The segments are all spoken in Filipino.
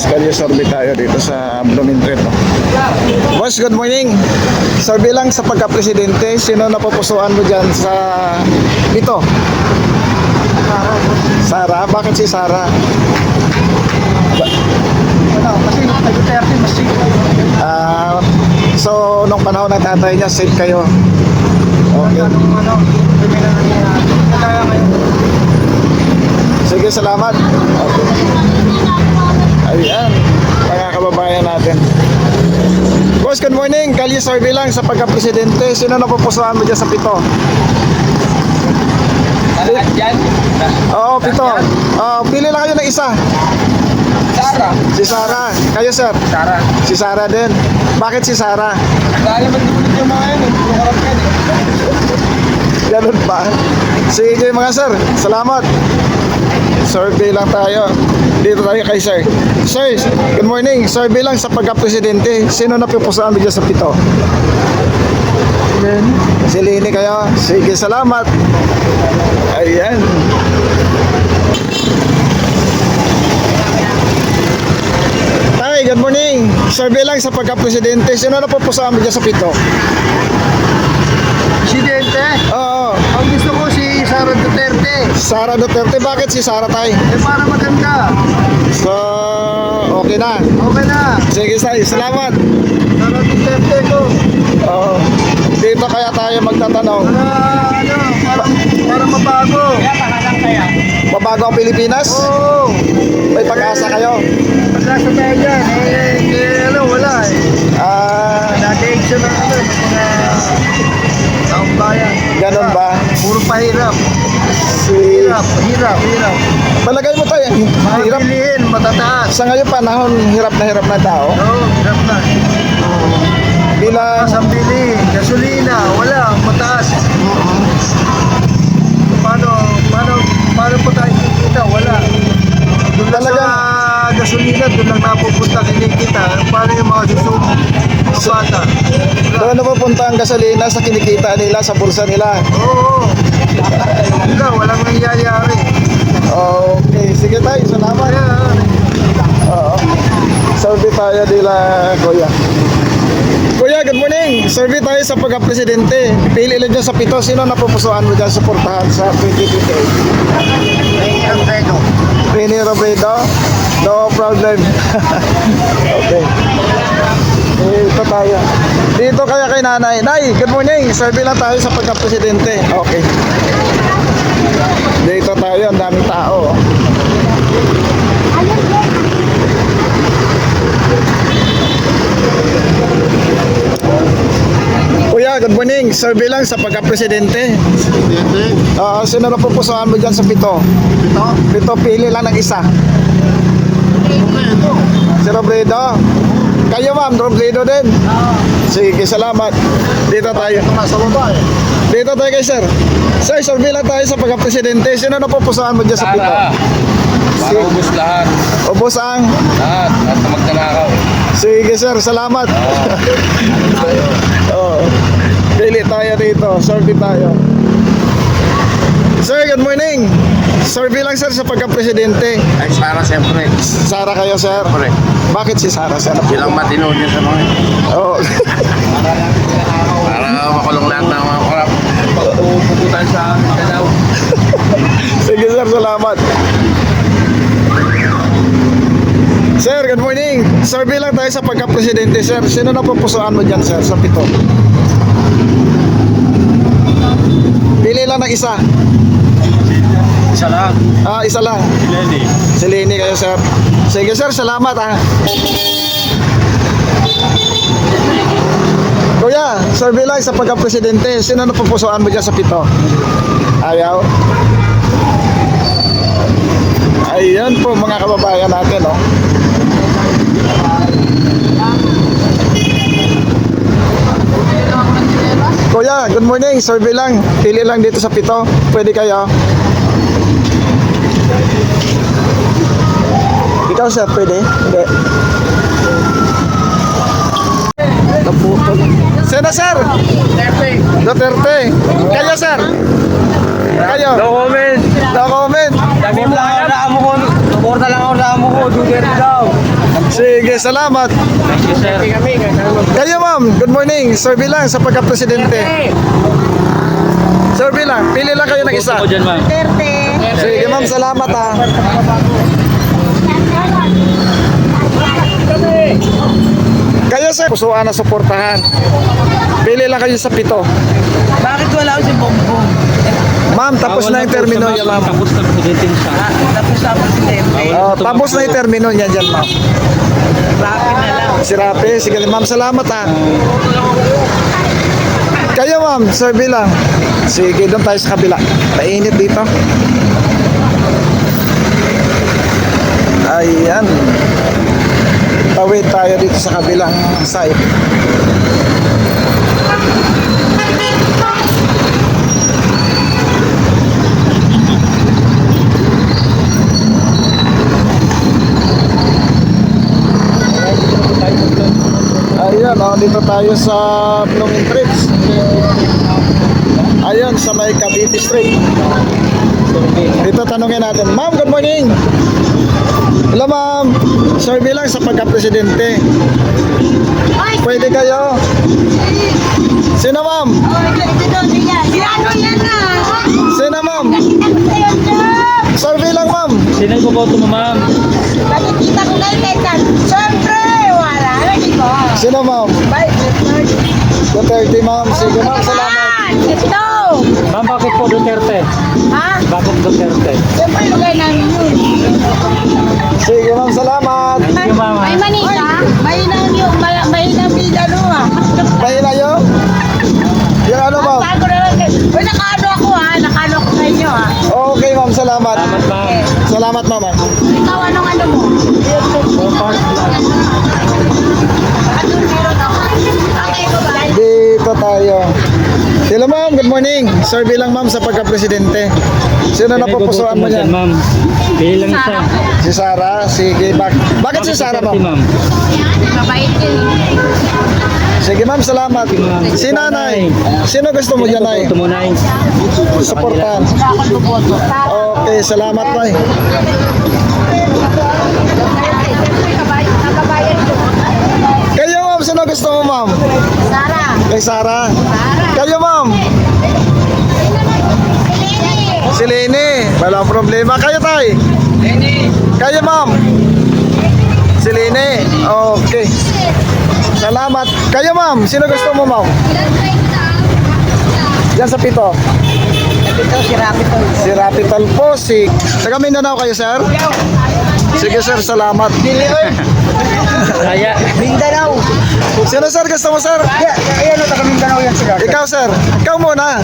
Kalye survey tayo dito sa Blooming Treat. Boss, good morning. Survey lang sa pagka-presidente. Sino napupusuan mo dyan sa dito? Sara? Bakit si Sara? Kasi Duterte mas So, nung panahon ng tatay niya, safe kayo. Okay. Sige, salamat. Okay. Ayan, mga kababayan natin. Boss, good morning. Kalye survey lang sa pagka-presidente. Sino napupusuan mo dyan sa pito? Lahat yan? Oo, pito. Pili lang kayo ng isa. Sara. Si Sara. Kayo, sir? Sara. Si Sara din. Bakit si Sara? Wala naman dulot yung mga yan. Puro yan eh. Ganun pa. Sige mga sir, salamat. Survey lang tayo. Dito tayo kay sir. Sir, good morning. Survey lang sa pagka-presidente. Sino napupusuan mo dyan sa pito? Si Lini kayo. Sige, salamat. Ayan. Hi, good morning. Survey lang sa pagka-presidente. Sino napupusuan mo dyan sa pito? Presidente? Oo. Ang gusto ko si Sara Duterte. Sara Duterte. Bakit si Sara tay? Para maganda. So, okay na. Okay na. Sige, say. Salamat. Sara Duterte ko. Oo. Dito kaya tayo magtatanong. Para mabago. Mabago ang Pilipinas? Oo. May pag-asa kayo? Pagkasa tayo dyan. Wala eh. Nag-action ng mga taong bayan. Ganun ba? Puro pahirap. Si... Hirap. Palagay mo tayo, hirap. Bilihin, matataas. Sa ngayon panahon, hirap na tao. Oo, hirap na. Bilang... Masambili, gasolina, wala, mataas. Paano po tayo kikita? Wala. Doon lang Talaga? sa gasolina, doon lang napupunta kinikita. Paano yung mga susubok? Mga bata? Doon napupunta ang gasolina sa kinikita nila, sa bulsa nila. Oo. Walang nangyayari. Okay, sige tayo, salamat. Oo. Survey tayo nila, Kuya. Kuya, good morning. Survey tayo sa pagka-presidente. Pili lang dyan sa pito. Sino napupusuan mo dyan suportahan sa 2028? Rene Robredo? No problem. Okay. Dito tayo. Dito kaya kay nanay. Nay, good morning. Survey lang tayo sa pagka-presidente. Okay. Dito tayo. Ang daming tao. Kuya, good morning. Survey lang sa pagka-presidente. Sino napupusuan mo dyan sa pito? Pito, pili lang ng isa. Si Robredo. Kayo ma'am, Robredo din. Sige, salamat. Dito tayo. Dito tayo kay sir. Sir, survey lang tayo sa pagka-presidente. Sino napupusuan mo dyan sa pito? Para ubos lahat. Ubos ang? Lahat na magdanakaw. Sige sir, salamat. Oo. Pili tayo dito. Survey tayo. Sir, good morning. Survey lang sir sa pagka-presidente. Ay, Sara siyempre. Sara kayo sir? Siyempre. Bakit si Sara sir? Silang matino niya sa mga. Oo. Para makulong lahat ng mga korap. Pagpuputan sa kanaw. Sige sir, salamat. Sir, good morning. Survey lang tayo sa pagka-presidente sir. Sino napupusuan mo dyan sir sa pito? Pili lang ng isa. Isa lang. Isa lang. Lenny. Si Lini kayo sir. Sige sir, salamat ha. Kuya, survey lang sa pagka-presidente. Sino napupusuan mo dyan sa pito? Ayaw. Ayan po mga kababayan natin, oh. Kuya, good morning. Survey lang. Pili lang dito sa pito. Pwede kayo? Ikaw sir, pwede? Hindi. Sino sir? Duterte. Kayo sir? Kayo? No comment. No comment. Suporta lang ako sa amo ko. Duterte daw. Sige, salamat. Thank you, sir. Kayo ma'am, good morning. Survey lang sa pagka-presidente. Survey lang, pili lang kayo ng isa. Ako dyan, ma'am. Sige ma'am, salamat ha. Kayo sir, pusuan na suportahan. Pili lang kayo sa 7. Bakit wala ako si Bongbong? Ma'am, tapos na yung termino niya ma'am. Tapos na presidente siya. Tapos sa presidente. Tapos na yung termino niya dyan ma'am. Bakit na lang? Si Rapi, sige ma'am, salamat ha. Kayo ma'am, survey lang. Sige, doon tayo sa kabila. Mainit dito. Ayan. Tawid tayo dito sa kabilang side. Ayan, dito tayo sa Blooming Trees. Ayan, sa may Cavite Street. Dito tanungin natin. Ma'am, good morning. Hello ma'am. Survey lang sa pagka-presidente. Pwede kayo? Sino ma'am? Sino ma'am? Survey lang ma'am. Sino yung boboto mo, ma'am? Sino ma'am? Duterte ma'am. Sige ma'am, salamat. Ma'am, bakit po Duterte? Bakit Duterte? Sige ma'am, salamat. Thank you, ma'am. May manika? May nang bidalo ah. Mahina yun? Yung ano ma'am? Bago na lang. Uy, nakaano ako ha. Nakaano ako sa inyo ha. Okay ma'am, salamat. Salamat, ma'am. Salamat ma'am. Ikaw, anong ano mo? Okay, bye-bye. Dito tayo. Hello ma'am, good morning. Survey lang ma'am sa pagka-presidente. Sino na pupusuan mo dyan, niyan? ma'am? Bilang isa. Si Sara? Sige, bakit si Sara Duterte, ma'am? Mabait yun. Sige ma'am, salamat. Si nanay? Sino gusto mo dyan ay? Boboto mo, nay. Suportahan. Wala akong buboto. Okay, salamat nay. Nababayan ko. Kayo ma'am, sino gusto mo ma'am? Sara. Kay Sara? Sara. Kayo ma'am? Si Lene. Walang problema. Kayo tay? Kayo ma'am? Si Lene. Okay. Salamat. Kayo ma'am, sino gusto mo ma'am? Yan sa 7. Ito si Rapitol. Si Rapitol po, si... Taga Mindanao kayo, sir? Sige, sir, salamat. Kaya. Mindanao. Sino, sir, gusto mo, sir? Ayan, taga Mindanao yan sila. Ikaw, sir. Ikaw muna.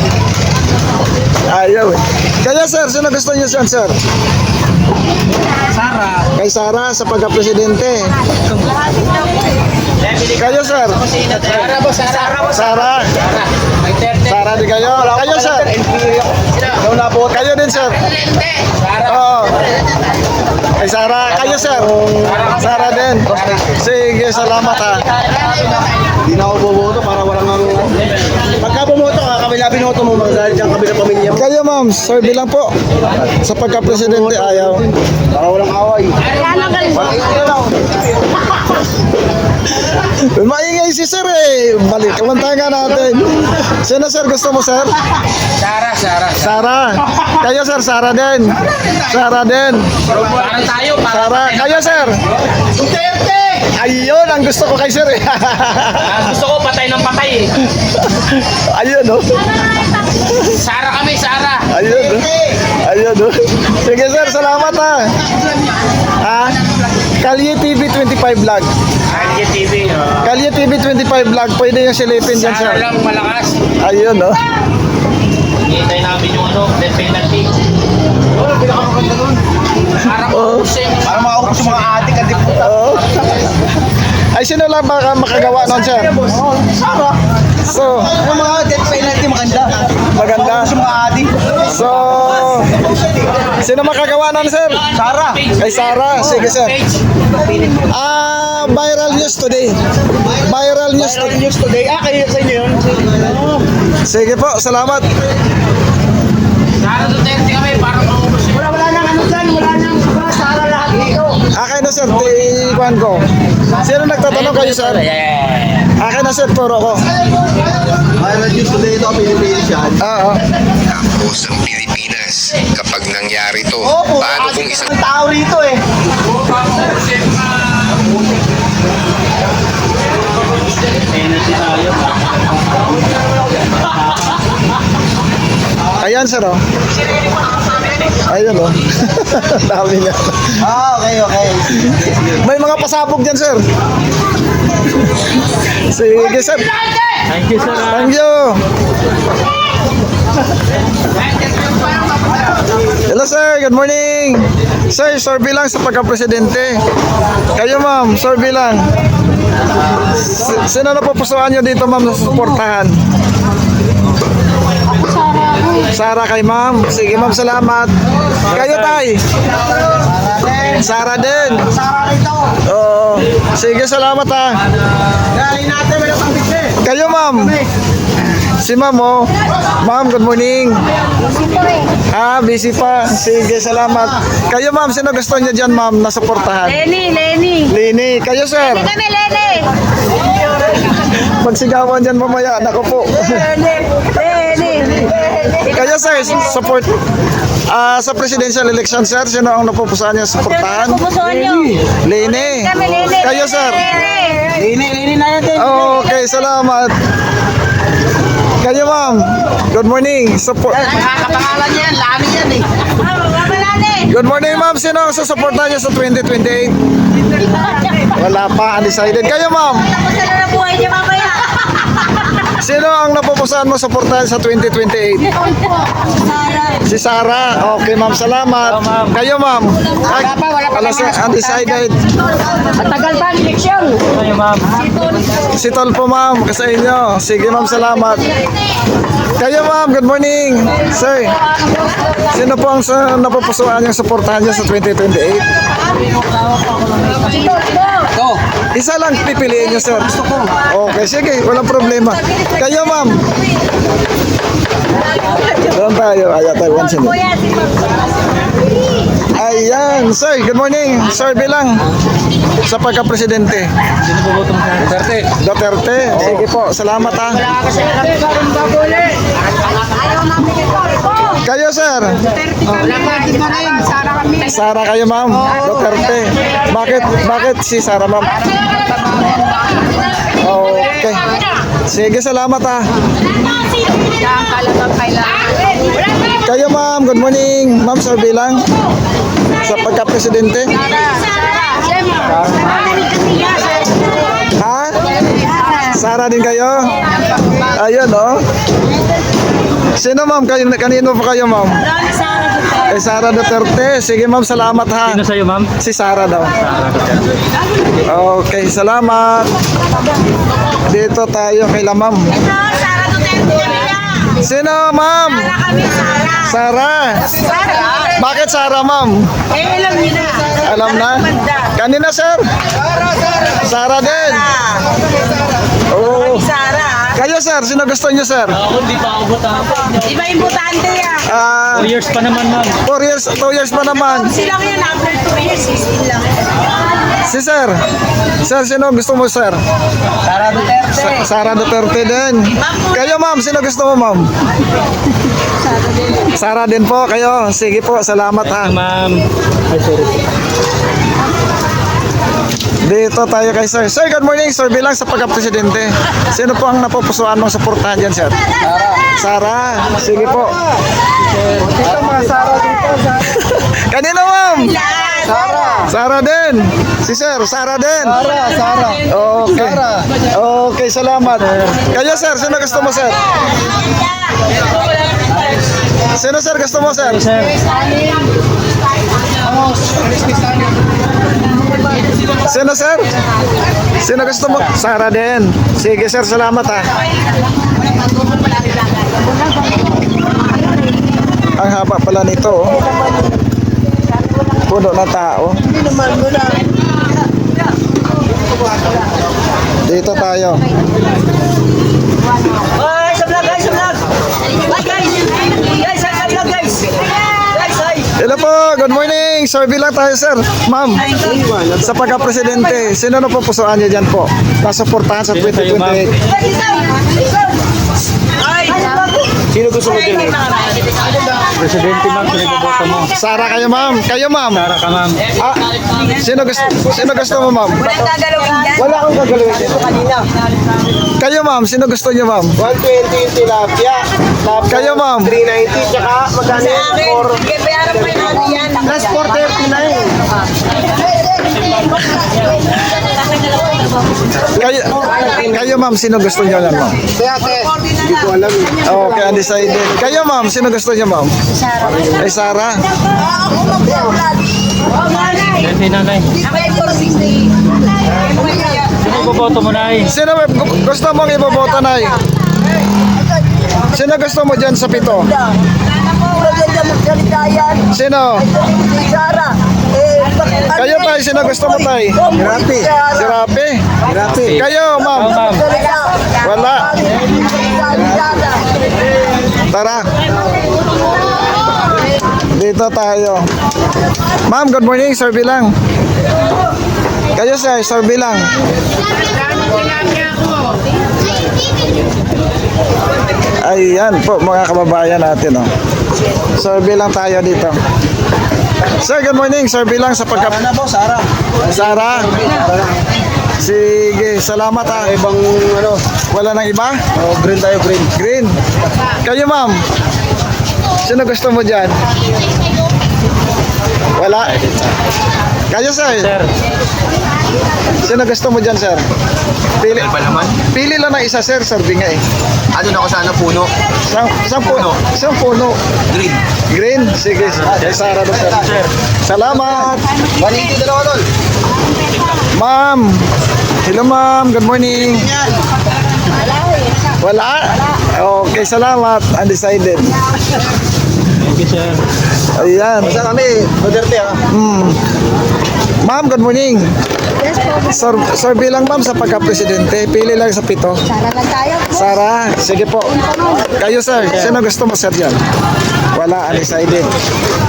Ayaw eh. Kaya, sir, sino gusto niyo siya, sir? Sara. Kay Sara sa pagka-presidente. Kayo, sir? Sara po, Sara. Sara. Sara din kayo. Kayo, sir? Kayo din, sir? Oo. Kay Sara. Kayo, sir? Sara din. Sige, salamat ha. Hindi na ako bumoto para walang ang... Pagka bumoto ka, kabila binoto mo, dahil dyan kabila pamilya mo. Kayo, ma'am, survey lang po. Sa pagka-presidente, ayaw. Para walang away. Maingay si sir eh. Balik, kamantayan natin. Sino, sir? Gusto mo, sir? Sara. Kayo, sir? Sara din. Sara din. Parang tayo. Sara. Kayo, sir? Ayun, ang gusto ko kay sir eh. Gusto ko patay ng patay eh. Ayun, oh. Sara kami, Sara. Ayun, oh. Ayun, oh. Sige, sir. Salamat, ha. Ha? Kalye TV 25 vlog. Kalye TV. Kalye TV 25 vlog. Pwede yung silipin dyan, sir. Sara lang malakas. Ayun, oh. Hintay namin yung death penalty. Pinakamaganda nun. Parang pusing. Para makaupos yung mga adik at diputa. Oo. Ay, sino lang baka makagawa nun, sir? Sara. So, Yung mga death penalty maganda. maganda. Makaupos yung mga adik. So, sino makagawa nun, sir? Sara. Kay Sara. Sige, sir. Viral news today. Viral news Viral today. news today. Kayo sa inyo yun. Sige po, salamat. Sara Duterte kami. Parang maubos yun. Wala nang ano dyan. Wala nang Sara lahat dito. Akin na sir, ikuhan ko. Sino nagtatanong kayo sir? Akin na sir, turo ko. Ay, reduce today ito, Pilipinas yan. Oo. Tapos ang Pilipinas, kapag nangyari to, Opo, paano kung isang ang tao rito eh. Ayan sir oh. Ayun oh. Dami niya. Ah, okay, okay. May mga pasabog dyan sir. Sige sir. Thank you, sir. Thank you. Hello sir, good morning. Sir, survey lang sa pagka-presidente. Kayo ma'am, survey lang. Sino na pupusuan nyo dito ma'am na suportahan? Sara kay ma'am. Sige ma'am, salamat. Kayo tay? Sara din. Sara rito. Oo. Sige, salamat ha. Dali natin, may napangkit eh. Kayo ma'am. Si ma'am oh. Ma'am, good morning. Busy pa. Sige, salamat. Kayo ma'am, sino gusto niyo dyan ma'am na suportahan? Lenny. Lini. Kayo sir. Kami, Lenny. Magsigawan dyan mamaya. Nako po. Kayo sir, support. Sa presidential election sir, sino ang napupusuan niyo suportahan? Pupusuan nyo. Lini. Kami, Lenny. Kayo sir. Lini na natin. Okay, salamat. Kayo ma'am, good morning. Support. Nakakapangalan niya yan, lani yan eh. Good morning ma'am, sino ang susuportahan niyo sa 2028? Wala pa, undecided. Kayo ma'am, Tapos na na buhay niya mamaya. sino ang napupusuan mo suportahan sa 2028? Si Sara. Okay ma'am, salamat. Kayo ma'am. Wala sa undecided. Matagal pa ang eleksyon. Si Tolpo ma'am, sa inyo. Sige ma'am, salamat. Kayo ma'am, good morning. Sir, sino po ang napupusuan yung suportahan niyo sa 2028? Isa lang pipiliin niyo sir. Okay, sige, walang problema. Kayo ma'am. Doon tayo. Ayaw tayo. One second. Ayan, sir, good morning. Sir, bilang sa pagka-presidente. Sino po botong sa Duterte? Duterte. Sige po, salamat ha. Kayo sir. Sara kayo ma'am. Duterte. Bakit si Sara ma'am? Okay. Sige, salamat ha. Kayo ma'am, good morning. Ma'am, sir bilang sa pagka-presidente. Ha? Sara din kayo? Ayun oh. Sino ma'am? Kanino po kayo ma'am? Kay Sara Duterte. Sige ma'am, salamat ha. Sino sa'yo, ma'am? Si Sara daw. Sara Duterte. Okay, salamat. Dito tayo kay la ma'am. Sino ma'am? Sara. Bakit Sara ma'am? Alam niyo na. Alam na? Kanina sir? Sara din. Oh. Sara. Kayo sir, sino gusto niyo sir? Ako, hindi pa ako botahan. Di ba importante yan? 4 years pa naman, ma'am. 2 years pa naman. Silang yun, after 2 years, 16 lang. Si sir. Sir, sino gusto mo sir? Sara Duterte. Sara Duterte din. Kayo ma'am, sino gusto mo ma'am? Sara din po kayo. Sige po, salamat ha. Ma'am. Ay, sorry. Dito tayo kay sir. Sir, good morning. Sir, bilang sa pagka-presidente. Sino po ang napupusuan mong suportahan dyan sir? Sara. Sige po. Dito mga Sara dito. Kanino ma'am? Sara din. Si sir, Sara din. Sara. Okay. Okay, salamat. Kayo sir, sino gusto mo sir? Sino sir gusto mo sir? Sir. Sino sir? Sino gusto mo? Sara din. Sige sir, salamat ha. Ang haba pala nito oh. Puno na tao. Dito tayo. Ay, sa vlog, guys, sa vlog. Guys, sa vlog, guys. Guys, ay. Hello po, good morning. Survey lang tayo, sir. Ma'am, sa pagka-presidente, sino na pupusuan niyo dyan po? Nasuportahan sa 2028. Sino gusto mo din? Presidente ma'am, siniboboto mo. Sara kayo, ma'am. Kayo, ma'am. Para ka ma'am. Ah, sino gusto mo, ma'am? Wala akong gagalawin dito kanina. Kayo, ma'am. Sino gusto niyo, ma'am? 120 yung tilapia. Tapos Kayo, ma'am. 390, tsaka magkano yun? Plus 439. Kayo, ma'am. Sino gusto niyo yan, ma'am? Kaya ate, hindi ko alam eh. Okay, undecided. Kayo, ma'am. Sino gusto niyo, ma'am? Ay, Sara. Yan si nanay. Siniboboto mo na Sino gusto mong iboboto, Nay? Sino gusto mo dyan sa pito? Sino? Kayo, Tay. Sino gusto mo, Tay? Grabe. Si Rapi. Grabe. Kayo, ma'am. ma'am. Wala. Tara. Dito tayo. Ma'am, good morning. Survey lang. Kayo, sir. Survey lang. Ayan po, mga kababayan natin. Oh. Survey lang tayo dito. Sir, good morning. Survey lang sa pagka... Ano po, Sara? Sara. Sige, salamat ha. Ibang ano, Wala nang iba? oh, green tayo, green. Green. Kayo, ma'am. Sino gusto mo dyan? Wala. Kayo, sir. Sir, Sino gusto mo dyan, sir? Pili, Ba naman? pili lang ng isa, sir. Sabi nga eh. Ano na ako sana puno? Isang puno. Green. Green? Sige. Sara doon, sir. Salamat. 180 dalawa doon. Ma'am. Hello, ma'am. Good morning. Wala? Okay, salamat. Undecided. thank you sir. Ayan. Basta kami, Duterte ha. Ma'am, good morning. Yes po. Survey lang, ma'am, sa pagka-presidente. Pili lang sa pito. Sara lang tayo. Sara, sige po. Kayo, sir. Sino gusto mo, sir, dyan? Wala, undecided.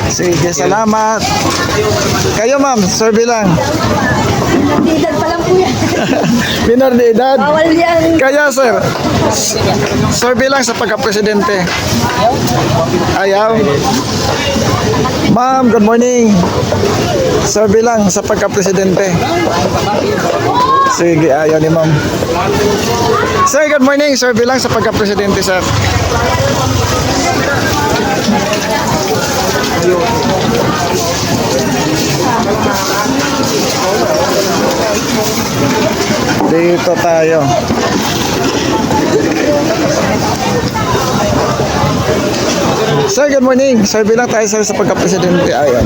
Sige, salamat. Kayo, ma'am, survey lang. Nandidad pa lang po yan. Minor de edad. Bawal yan. Kaya, sir, survey lang sa pagka-presidente. Ayaw. Ma'am, good morning. Survey lang sa pagka-presidente. Sige, ayaw ni ma'am. Sir, good morning. Survey lang sa pagka-presidente, sir. Dito tayo. Sir, good morning. Survey lang tayo, sir, sa pagka-presidente. Ayan.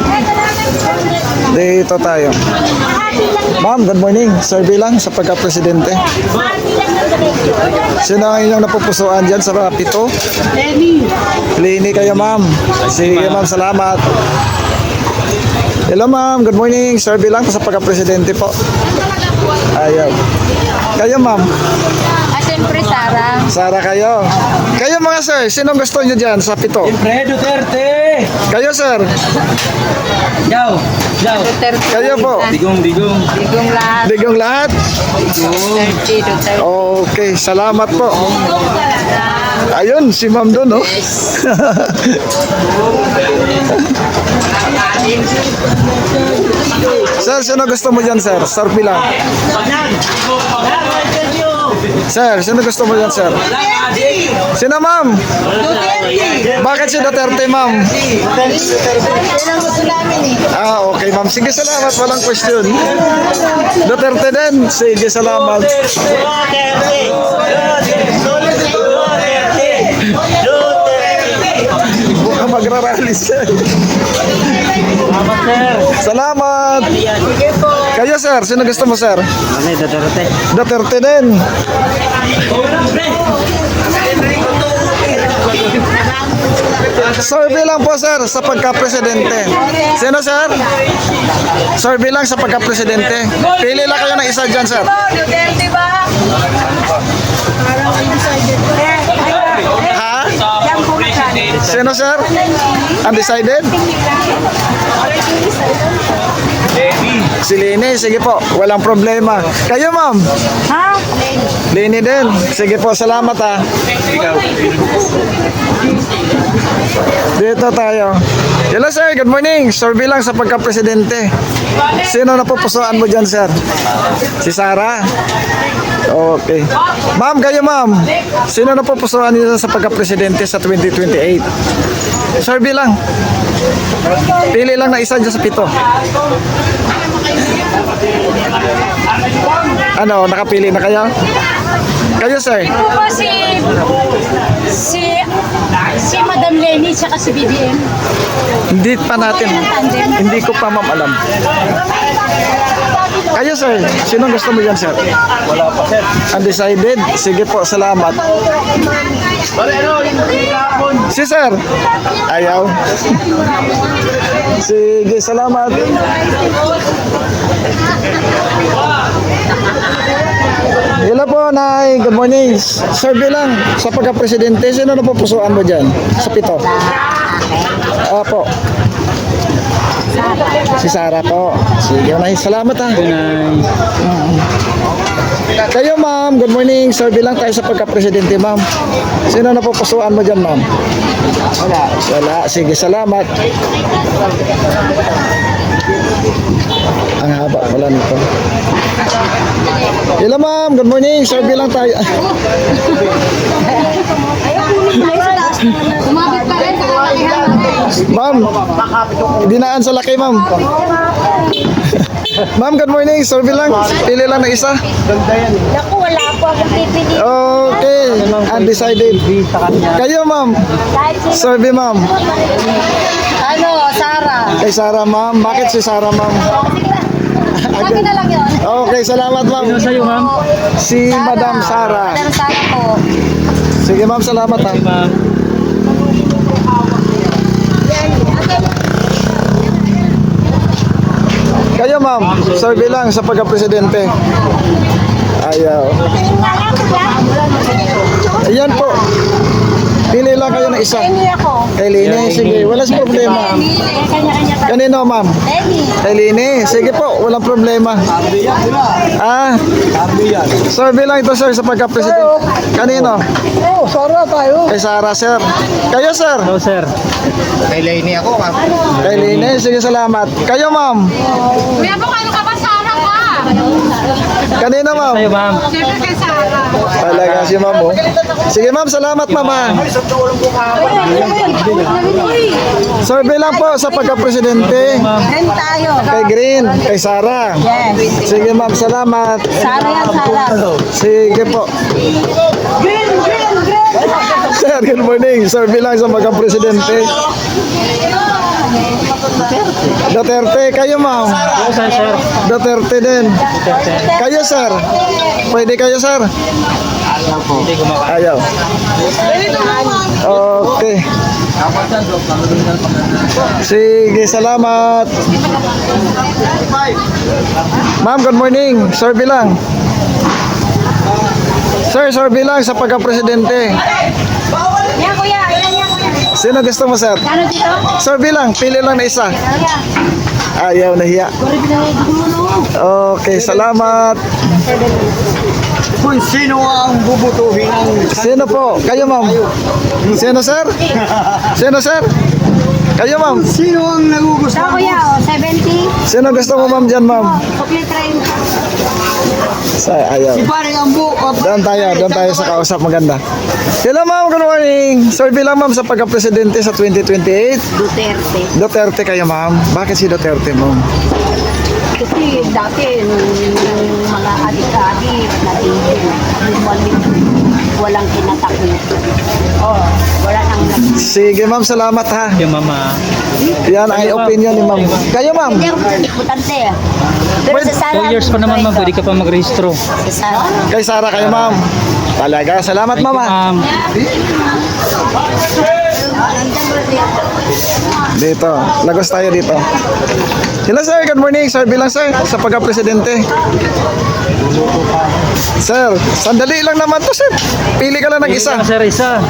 Dito tayo. Ma'am, good morning. Survey lang sa pagka-presidente. Sino ang inyong napupusuan dyan sa pito? Lenny kayo, ma'am. Sige, ma'am. Salamat. Hello, ma'am. Good morning. Survey lang sa pagka-presidente po. Ayan. Kayo, ma'am. Siyempre, Sara. Sara kayo. Kayo, mga sir. Sino gusto nyo dyan sa pito? Pre Duterte! Kayo, sir. Yaw! Yaw! Duterte. Oh. Kayo po. Digong! Digong lahat. Digong lahat? Duterte. Okay, salamat po. Ayun, si ma'am doon, oh. Sir, sino gusto mo dyan, sir? Survey lang. Sir, sino gusto mo dyan, sir? Sino, ma'am? Bakit si Duterte, ma'am? Yan ang gusto namin eh. Ah, okay, ma'am. Sige, salamat. Walang question. Duterte din. Sige, salamat. Baka magrarally, sir. Salamat sir! Salamat. Kayo, sir. Sino gusto mo, sir? Ano Duterte? Duterte din. Survey lang po, sir, sa pagka-presidente. Sino, sir? Survey lang sa pagka-presidente. Pili lang kayo ng isa dyan, sir. Duterte ba? Ha? Yan po Sino, sir? Undecided? Si Lini, sige po, walang problema. Kayo, ma'am? Ha? Lini din. Sige po, salamat ha. Dito tayo. Hello sir, good morning. Survey lang sa pagka-presidente. Sino napupusuan mo dyan, sir? Si Sara? Okay. Ma'am, kayo ma'am. Sino napupusuan niyo sa pagka-presidente sa 2028? Survey lang. Pili lang na isa dyan sa 7. Ano, nakapili na kayo? Kayo, sir? Ito po si Madam Lenny tsaka si BBM. Hindi pa natin. Hindi ko pa ma'am alam. Kayo, sir? Sino gusto mo dyan, sir? Wala pa, sir. Undecided? Sige po, salamat. Si sir? Ayaw. Sige, salamat. Hello po, Nay. Good morning. Survey lang sa pagka-presidente. Sino na pupusuan mo dyan? Sa 7. Opo. Si Sara po. Sige, Nay. Salamat ha. Kayo, ma'am. Good morning. Survey lang tayo sa pagka-presidente, ma'am. Sino na pupusuan mo dyan, ma'am? Wala. Wala. Sige, salamat. Ang haba pala nito. Hello, ma'am. Good morning. Survey lang tayo. Umabit pa rin. Ma'am, dinaan sa laki, ma'am. Ma'am, good morning. Survey lang. Pili lang na isa. Naku, wala po akong pipili. Okay. Undecided. Kayo, ma'am. Survey, ma'am. Ano, Sara? Kay Sara, ma'am. Bakit si Sara, ma'am? Sabi na lang yun. Okay, salamat, ma'am. Sa'yo, ma'am. Si Madam Sara. Madam Sara po. Sige, ma'am. Salamat, ha. Kayo, ma'am. Survey lang sa pagka-presidente. Ayaw. Ayan po. Pili lang kayo ng isa. Lenny ako. Kay Lini, sige. Wala sa problema. Kanya-kanya pa. Kanino, ma'am? Lenny. Kay Lini, sige po. Walang problema. Ah, survey lang ito, sir, sa pagka-presidente. Kanino? Oh, Sara tayo. Kay Sara, sir. Kayo, sir? Hello, sir. Kay Lainey ako. Kay Lini, sige, salamat. Kayo, ma'am? Kuya po, ano ka ba? Sara ka? Kanino, ma'am? Sa'yo, ma'am. Siyempre kay Sara. Talaga si ma'am, oh. Sige, ma'am, salamat, mama. Survey lang po sa pagka-presidente. Ren tayo. Kay Green, kay Sara. Yes. Sige, ma'am, salamat. Sara yan, Sara. Sige po. Green. Sir, good morning. Survey lang sa pagka-presidente. Duterte, kayo, ma'am. Hello, sir. Duterte din. Kayo, sir. Pwede kayo, sir? Hindi ko maka. Ayaw. Okay. Sige, salamat. Ma'am, good morning. Survey lang. Sir, survey lang sa pagka-presidente. Yan, kuya. Yan, kuya. Sino gusto mo, sir? Ano dito? Survey lang, pili lang na isa. Ayaw, nahiya. Okay, salamat. Kung sino ang bubutuhin ng... Sino po? Kayo, ma'am. Sino, sir? Sino, sir? Kayo, ma'am. Sino ang nagugustuhan? Kuya, 70. Sino gusto mo, ma'am, dyan, ma'am? Complete train. Ayaw. Parang ang Doon tayo sa kausap maganda. Hello, ma'am, good morning. Survey lang, ma'am, sa pagka-presidente sa 2028. Duterte. Duterte kayo, ma'am. Bakit si Duterte, ma'am? Kasi dati, nung mga adik-adik, walang kinatakot. Oh, wala nang Sige, ma'am, salamat ha. Yung mama. Yan ay opinion ni ma'am. Kayo, ma'am. Hindi ako importante. Pero sa Sara, 2 years pa naman, ma'am. Pwede ka pa mag-rehistro. Sa Sara. Kay Sara kayo, ma'am. Talaga, salamat, mama. Ma'am. Dito, lagos tayo dito. Hello, sir. Good morning. Sir, bilang sir, sa pagka-presidente. Sir, sandali lang naman to, sir. Pili ka lang ng isa. Sir, isa.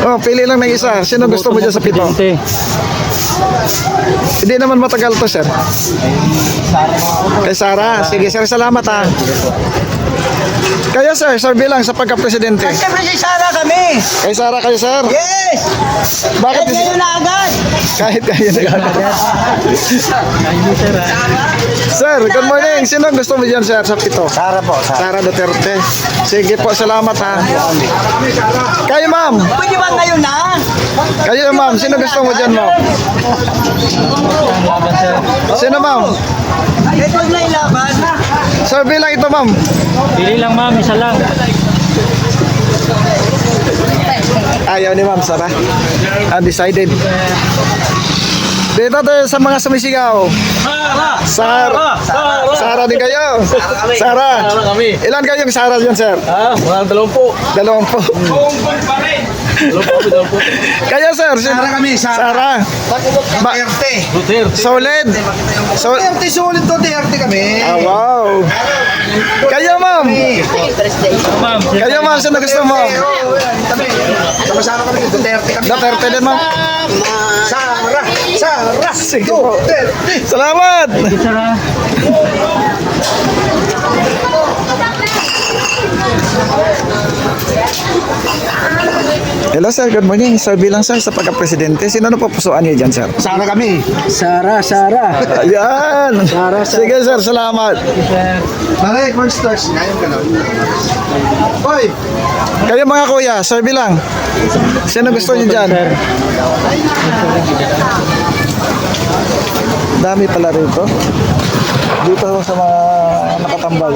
Oh, pili lang ng isa. Sino gusto mo dyan sa pito? Presidente. Hindi naman matagal to, sir. Kay Sara. Sige, sir, salamat ha. Kayo, sir, sir bilang sa pagka-presidente. Siyempre si Sara kami. Kay Sara kayo, sir. Yes! Bakit? Ngayon na agad. Kahit kayo nag-agad. Ayun, sir. Sir, good morning. Sino gusto mo dyan, sir, sa pito? Sara po, Sara Duterte. Sige po, salamat ha. Kayo, ma'am. Pwede ba ngayon na? Kayo, ma'am. Sino gusto mo dyan, ma'am? Sino, ma'am? Ito na ilaban. Sir, bilang ito, ma'am. Pili lang, ma'am. Isa lang. Ayaw ni ma'am, Sara. Undecided. Dito tayo sa mga sumisigaw. Sara. Sara din kayo. Sara. kami. Ilan kayong Sara dyan, sir? Walang 20. 20. Kayo, sir? Sara kami, Sara. Sara. Ba- Duterte. solid. Duterte, sulit to, Duterte kami. Ah, wow. Kayo, ma'am. Ma'am, sir. Kayo, ma'am. Sino gusto mo? Sama-sama kami, Duterte kami. Duterte din, ma'am. Sara. Sara. Sige po. Duterte. Salamat. Sir, ha? Hello, sir. Good morning. Sir, bilang sir sa pagka-presidente. Sino na pupusuan niyo dyan, sir? Sara kami. Sara. Ayan. Sige, sir. Salamat. Bakit, Monsters? Ngayon ka lang. Hoy! Kayo mga kuya, sir bilang. Sino gusto niyo dyan? Sir. Dami pala rito. Dito sa mga nakatambal.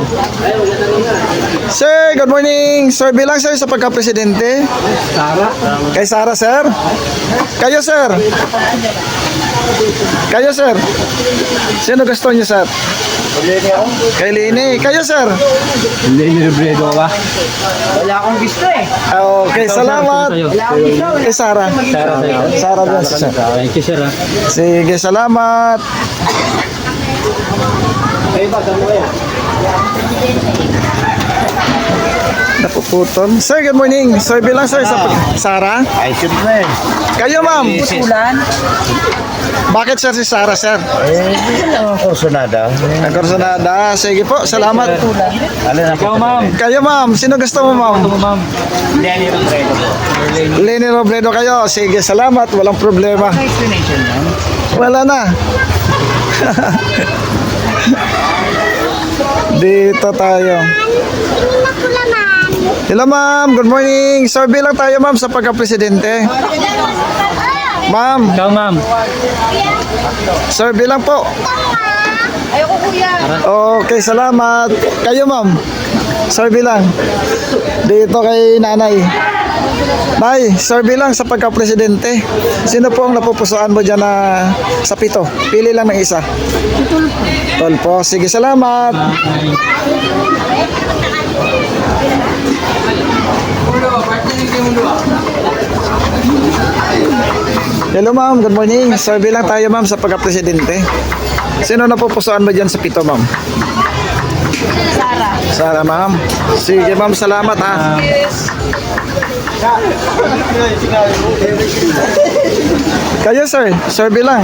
Sir, good morning. Sir bilang sir sa pagka-presidente. Sara. Kay Sara, sir. Kayo, sir. Kayo, sir. Sino gusto niyo, sir? Kay Lini. Kayo, sir. Hindi nilibredo ka. Okay, salamat. Kay Sara. Sara, sa'yo. Sara din, sir. Thank you, sir, ha? Sige, salamat. Napuputol. Sir, good morning. Sir, bilang sir sa Sara. Ay, siyempre. Kayo, ma'am. Bakit sir si Sara, sir? Ang kursunada. Nagkorsunada. Sige po, salamat. Ikaw, ma'am. Kayo, ma'am. Sino gusto mo, ma'am? Ito, ma'am. Lenny Robredo kayo. Sige, salamat. Walang problema. Wala na. Dito tayo. Hello, ma'am. Good morning. Sir, bilang tayo, ma'am, sa pagka-presidente. Ma'am. Ikaw, ma'am. Sir, bilang po. Ayoko kuya. Okay, salamat. Kayo, ma'am. Sir, bilang. Dito kay nanay. Nay, sir, bilang sa pagka-presidente. Sino po ang napupusuan mo dyan na sa pito? Pili lang ng isa. Tulpo. Sige, salamat. Hello, ma'am. Good morning. Sir, bilang tayo, ma'am, sa pagka-presidente. Sino napupusuan mo dyan sa pito, ma'am? Sara. Sara, ma'am. Sige, ma'am. Salamat, ha. Kayo, sir. Sir, bilang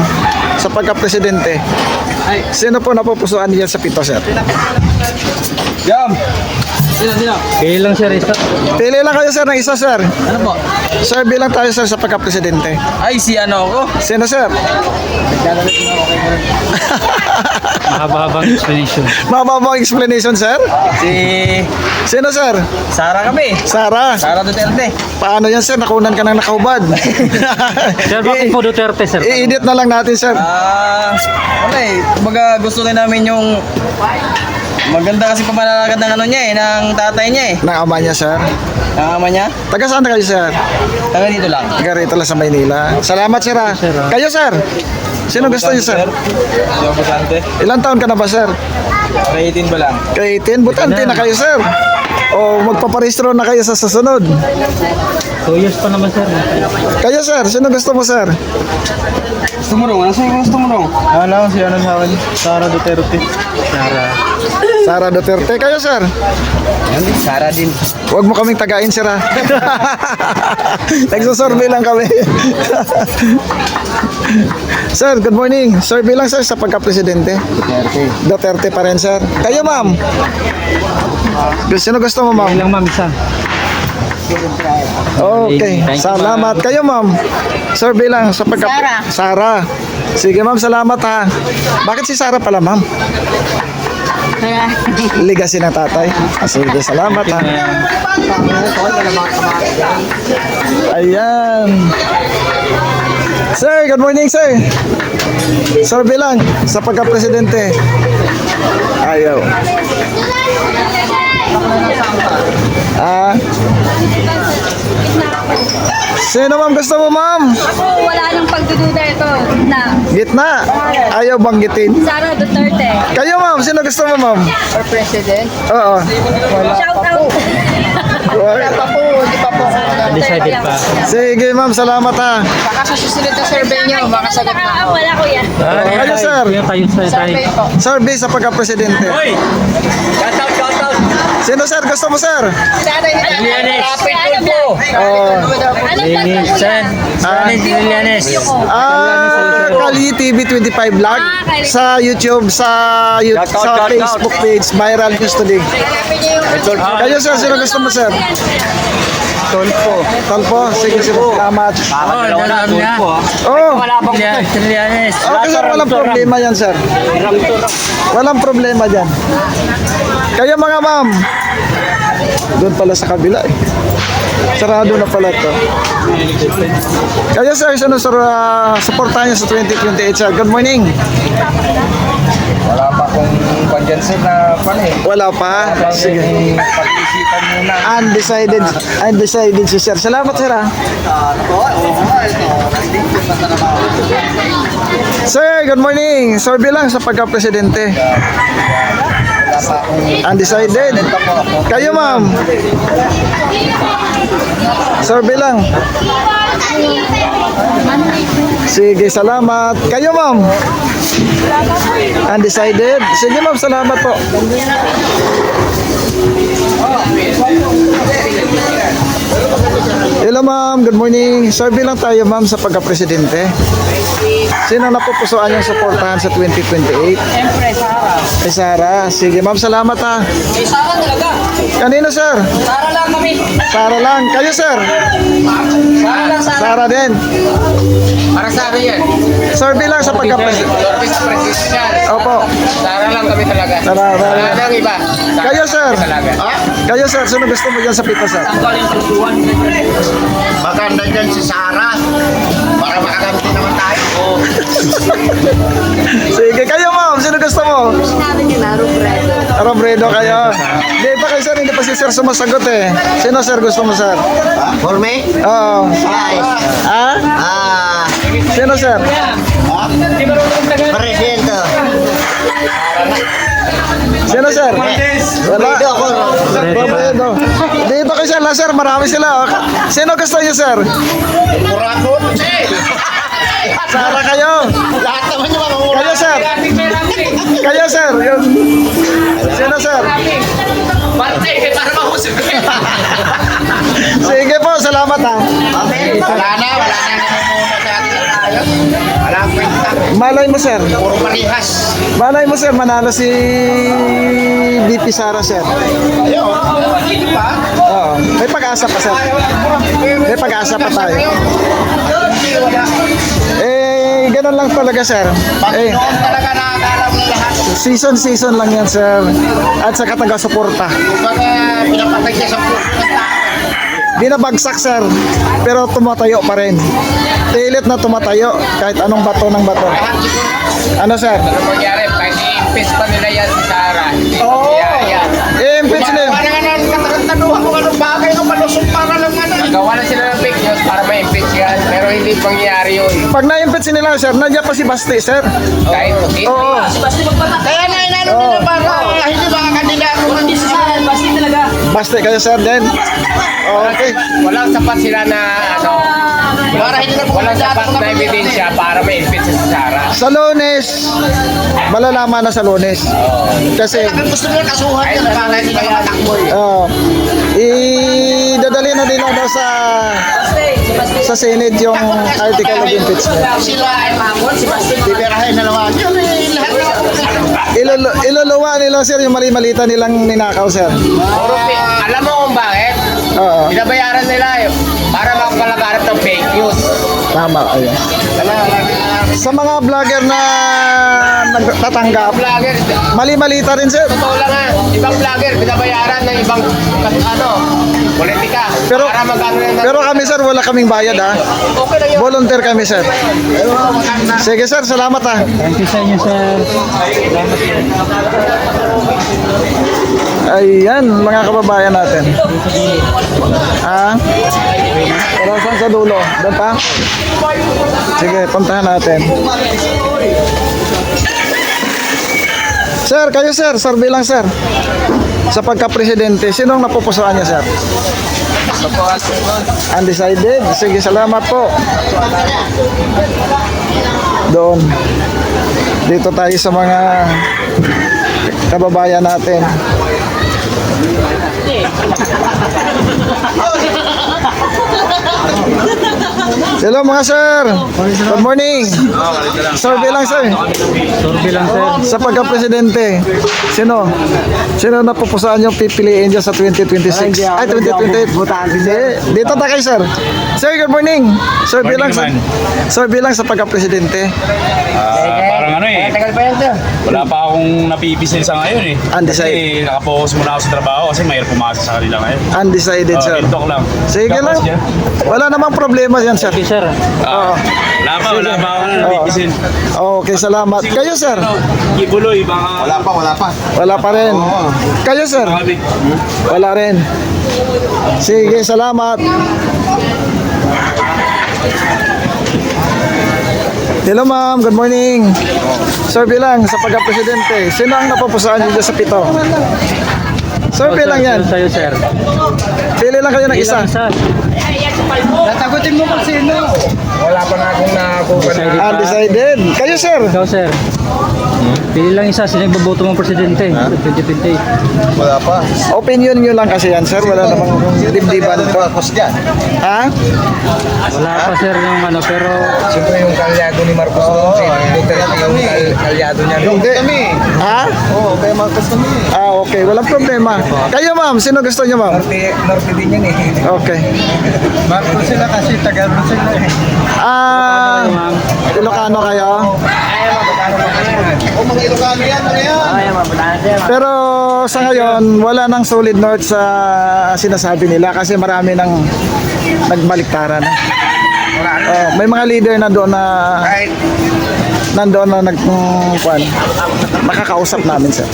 sa pagka-presidente. Sino po napupusuan niya sa pito, sir? Yam! Pili lang, sir, isa. Pili lang kayo, sir, ng isa, sir. Ano po? Sir, bilang tayo, sir, sa pagka-presidente. Ay, si ano ako? Sino, sir? Mahaba-habang explanation. Mababang explanation, sir? Si Sino, sir? Sara kami. Sara. Sara Duterte. Paano yan, sir? Nakunan ka ng nakaubad. Sir, bakit po Duterte, sir? I-edit na lang natin, sir. Okay. Kumbaga gusto din namin yung maganda kasi pamalakad ng ano niya eh, ng tatay niya eh. Ng ama niya, sir. Ng ama niya. Taga saan na kayo, sir? Taga dito lang. Taga rito lang sa Maynila. Salamat, sir, ha. Kayo, sir? Sino gusto niyo, sir? Yung butante. Ilang taon ka na ba, sir? 18 ba lang? Kay 18, butante na kayo, sir. O magpaparehistro na kayo sa susunod. 2 years pa naman, sir. Kayo, sir, sino gusto mo, sir? Gusto mo rin? Ano sa'yo gusto mo rin? Alam ko si ano sa akin. Sara Duterte. Sara. Sara Duterte. Kayo, sir? Sara din. Huwag mo kaming tagain, sir, ha? Nagsusurvey lang kami. Sir, good morning. Survey lang, sir, sa pagka-presidente. Duterte pa rin, sir. Kayo, ma'am? Sino gusto mo, ma'am? Lang ma'am, isa. Okay, Thank you, salamat. Kayo, ma'am? Survey lang sa pagka... Sara. Sige, ma'am, salamat, ha. Bakit si Sara pala, ma'am? Legacy ng tatay. Sige, salamat, ha. Ayan. Sir, good morning, sir. Survey lang sa pagka-presidente. Ayaw. Sino, ma'am, gusto mo, ma'am? Ako, wala nang pagdududa ito. Na. Gitna. Ayaw banggitin. Sara Duterte. Kayo, ma'am. Sino gusto mo, ma'am? Or President. Oo. Shout out. Wala pa po. Hindi pa po. Decided pa. Sige, ma'am. Salamat, ha. Baka sa susunod na survey niyo, baka sagot na ako. Wala ko yan. Kayo, sir. Kayo, Survey po. Survey sa pagka-presidente. Shout out. Sino, sir? Gusto mo, sir? Lianes. Ano vlog? Anong vlog mo yan? Lianes. Kali TV 25 vlog sa YouTube, sa Facebook page, Viral News Today. Kayo, sir, sino gusto mo, sir? Talpo. Sige, salamat. Oh, Lianes. okay, sir, walang problema yan, sir. Walang problema dyan. Kayo, mga ma'am. Doon pala sa kabila, eh. Sarado na pala to. Kayo, sir, sino, sir, supportahan niyo sa 2028, sir? Good morning. Wala pa akong condenser na pan eh. Wala pa? Sige. Pag-isipan muna. Undecided si sir. Salamat, sir, ha. Sir, good morning. Survey lang sa pagka-presidente. Undecided. Kayo, ma'am. Survey lang. Sige, salamat. Kayo, ma'am. Undecided. Sige, ma'am, salamat po. Hello, ma'am. Good morning. Survey lang tayo, ma'am, sa pagka-presidente. Sino napupusuan yung suportahan sa 2028? Siyempre, Sara. Kay Sara. Sige, ma'am, salamat, ha. Sara talaga. Kanino, sir? Sara lang kami. Sara lang. Kayo, sir? Sara lang, Sara. Sara din. Para sa akin yan. Survey lang sa pagka-presidente. Vice President. Opo. Sara lang kami talaga. Sara. Wala nang iba. Kayo, sir? Talaga. Kayo, sir? Sino gusto mo dyan sa pita, sir? Maganda dyan si Sara. Para makaganti naman tayo. Sige, kayo, ma'am. Sino gusto mo? Sinabi niyo na, Robredo. Robredo kayo. Hindi pa kayo, sir. Hindi pa si sir sumasagot, eh. Sino, sir, gusto mo, sir? For me? Oo. Ha? Sino, sir? Presidente. Sino, sir? Wala. Robredo. Robredo. Dito kayo, sir. Sir, marami sila. Sino gusto niyo, sir? Kurakot. Sara kayo. Lahat naman yung mga Kayo, sir. Kayo, sir. Yun. Sino, sir? Sige po, salamat, ha. Wala na namumuna sa atin tayo. Wala ang kwenta. Malay mo, sir. Puro parihas. Malay mo, sir. Manalo si VP Sara, sir. Ayun. Hindi pa? Oo. May pag-asa pa, sir. May pag-asa pa tayo. Hindi, wala. Ganun lang talaga, sir. Panginoon talaga nakakala mo lahat. Season lang yan, sir. At sa taga-suporta. Kumbaga, pinapatay siya sa puso ng tao. Binabagsak, sir. Pero tumatayo pa rin. Pilit na tumatayo kahit anong bato ng bato. Lahat siguro. Ano, sir? Ano mangyari? Pag i-impeach pa nila yan si Sara. Oo. Yan. I-impeach na yun. Wala nga nang katakantanuhan kung anong bagay nung malusong para lang ano. Gawa na sila ng fake news para ma-impeach yan. Pero hindi pangyayari yun. Pag na-impeach nila, sir, nandiyan pa si Basti, sir. Kahit hindi. Oo. Kaya na inano nila para hindi makakandidato. Hindi si Sara, basti talaga. Basti kayo, sir, din. Okay. Walang sapat sila na ano. Para hindi na Walang sapat na ebidensya para ma-impit si Sara. Sa Lunes, malalaman na sa Lunes. Kasi, gusto nila kasuhan yan para hindi na matakbo eh. idadali na nila daw sa Senate yung article of impeachment. Sila ay mamon, si Basti bibirahin na naman. Yun eh, lahat Iluluwa nila sir yung mali-malita nilang ninakaw sir. Alam mo kung bakit? Oo, Binabayaran nila para makapalagarap ng fake news. tama. Ayun. Sa mga vlogger na nagtatanggap, Vlogger, mali-malita rin sir. totoo lang ha. Ibang vlogger, binabayaran ng ibang politika. Pero, para magkano na pero kami sir, wala kaming bayad ha. okay lang yun. Volunteer kami sir. Sige sir, salamat ha. Thank you sa inyo, sir. Ayan, mga kababayan natin. Ha? Pero saan sa dulo? Doon pa? Sige, puntahan natin. Sir, kayo sir, sir bilang sir. Sa pagka-presidente, sinong napupusuan niya sir? Undecided? Sige, salamat po. Doon. Dito tayo sa mga kababayan natin. Hello mga sir. Good morning. Survey lang sir. Survey lang, sir. Sa pagka-presidente, sino napupusuan yung pipiliin dyan sa 2026? Ay, 2028. Dito ta kay sir. Sir, good morning. Survey lang sir. Survey lang sa pagka-presidente. Parang ano eh, Tagal pa yan sir. wala pa akong napipisil sa ngayon eh. Undecided. Kasi nakapokus muna ako sa trabaho kasi mayroon pumasok sa kanila ngayon. Undecided sir. Talk lang. Sige Tapos lang. yan. Wala namang problema yan sir. Thank you, sir. Oo. Wala pa ako na napipisil. Okay, salamat. Kayo sir? Kibuloy, baka... Wala pa. Wala pa rin. Kayo sir? Kami. Wala rin. Sige, salamat. Hello ma'am, good morning. Survey lang sa pagka-presidente. Sino ang napupusuan niyo dyan sa 7? Survey lang yan. Sa'yo, sir. Pili lang kayo ng isa. Sir. Natagutin mo kung sino. Wala pa na akong nakuha na. Undecided. Kayo sir? Ikaw, sir. Pili lang isa. Sino yung boboto mong presidente? Sa 2028. Wala pa. Opinion nyo lang kasi yan sir. Wala namang dibdiban po. Marcos dyan. Ha? Wala pa, sir, yung ano, pero... Siyempre yung kalyado ni Marcos doon. Yung kalyado niya. Hindi. Kami. Ha? Oo, kay Marcos kami. Ah, okay. Walang problema. Kayo ma'am, sino gusto nyo ma'am? Norte din yan eh. Okay. Marcos sila kasi tagal mo sila eh. Ilocano kayo? O, mga Ilocano yan, mga yan. Pero sa ngayon, wala nang solid north sa sinasabi nila kasi marami nang nagbaliktaran. May mga leader na doon na nandoon na nakakausap namin sir.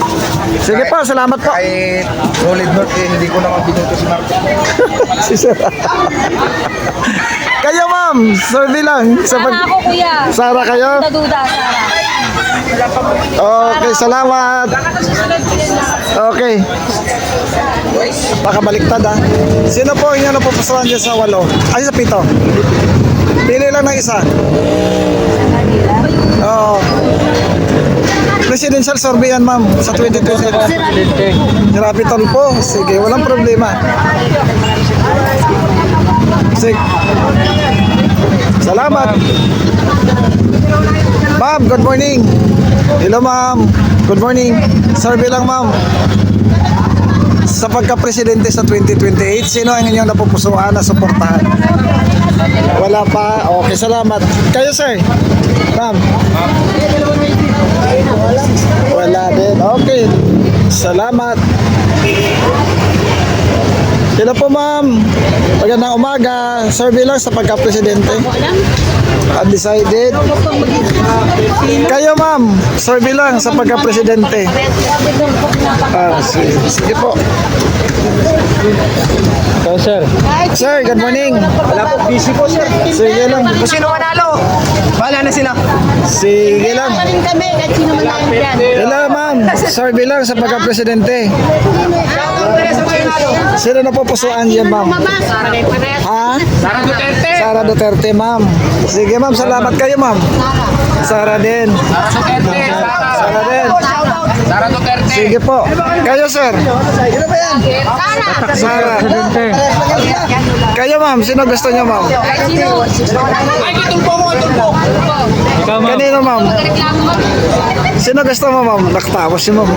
Sige po, salamat po. Kahit solid north eh, hindi ko naman binuto si Marcos. Si sir. Kayo ma'am, survey lang. Sana ako kuya. Sara kayo? Naduda, Sara. Okay, salamat. Okay. Baka baliktad ah. Sino po inyo napupusuan dyan sa 8? Ay, sa 7. Pili lang ng isa. Oo. Presidential survey yan ma'am sa 2020. Presidente. Rapitol po. Sige, walang problema. Sige. Salamat. Ma'am, good morning. Hello ma'am. Good morning. Survey lang ma'am. Sa pagka-presidente sa 2028, sino ang inyong napupusuan na suportahan? Wala pa. Okay, salamat. Kayo sir? Ma'am? Wala din. Okay. Salamat. Hello po ma'am. Magandang umaga. Survey lang sa pagka-presidente. Undecided. Kayo ma'am. Survey lang sa pagka-presidente. Sige po. Ikaw, sir. Sir, good morning. Wala po, busy po sir. Sige lang. Kung sino manalo, bahala na sila. Sige lang. Rin kami, kahit sino man lang yan. Hello ma'am. Survey lang sa pagka-presidente. Sino na pupusuan yan, ma'am? Ha? Sara Duterte. Sara Duterte, ma'am. Sige, ma'am. Salamat kayo, ma'am. Sara din. Sara Duterte. Sara din. Sara Duterte. Sige po. Kayo, sir. Sara. Presidente. Kayo, ma'am. Sino gusto niyo, ma'am? Ay, itulpo mo, itulpo. Ikaw, ma'am. Kanino, ma'am? Sino gusto mo, ma'am? Nakatawa si ma'am.